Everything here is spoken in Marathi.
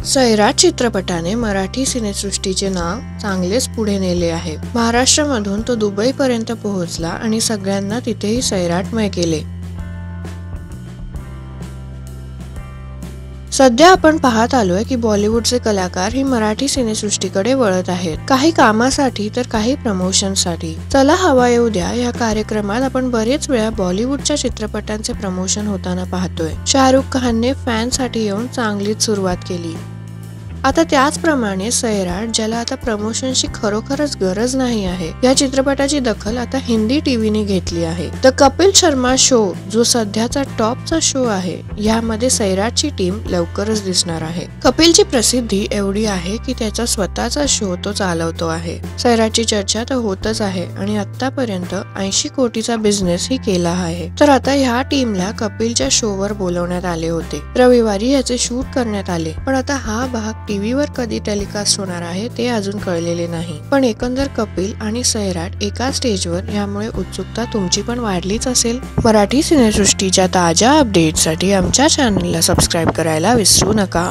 सैराट चित्रपटाने मराठी सिनेसृष्टीचे नाव चांगलेच पुढे नेले आहे। महाराष्ट्रामधून तो दुबईपर्यंत पोहोचला आणि सगळ्यांना तिथेही सैराटमय केले। सध्या आपण पाहत आलोय की बॉलिवूडचे कलाकार ही मराठी सिनेसृष्टीकडे वळत आहेत, काही कामासाठी तर काही प्रमोशनसाठी। चला हवा येऊ द्या या कार्यक्रमात आपण बरेच वेळा बॉलिवूडच्या चित्रपटांचे प्रमोशन होताना पाहतोय। शाहरुख खानने फॅनसाठी येऊन चांगलीच सुरुवात केली। आता त्याचप्रमाणे सैराट, ज्याला आता प्रमोशनची खरोखरच गरज नाही आहे, या चित्रपटाची दखल आता हिंदी टीव्हीने घेतली आहे। द कपिल शर्मा शो, जो सध्याचा टॉपचा शो आहे, यामध्ये सैराटची टीम लवकरच दिसणार आहे। कपिलची प्रसिद्धी एवढी आहे की त्याचा स्वतःचा शो तो चालवतो आहे। सैराटची चर्चा तर होतच आहे आणि आतापर्यंत 80 कोटीचा बिझनेस ही केला आहे। तर आता ह्या टीमला कपिलच्या शोवर बोलवण्यात आले होते। रविवारी याचे शूट करण्यात आले, पण आता हा भाग टीव्हीवर कधी टेलिकास्ट होणार आहे ते अजून कळलेले नाही। पण एकंदर कपिल आणि सैराट एका स्टेजवर, यामुळे उत्सुकता तुमची पण वाढलीच असेल। मराठी सिनेसृष्टीच्या ताज्या अपडेट्ससाठी आमच्या चॅनलला सबस्क्राईब करायला विसरू नका।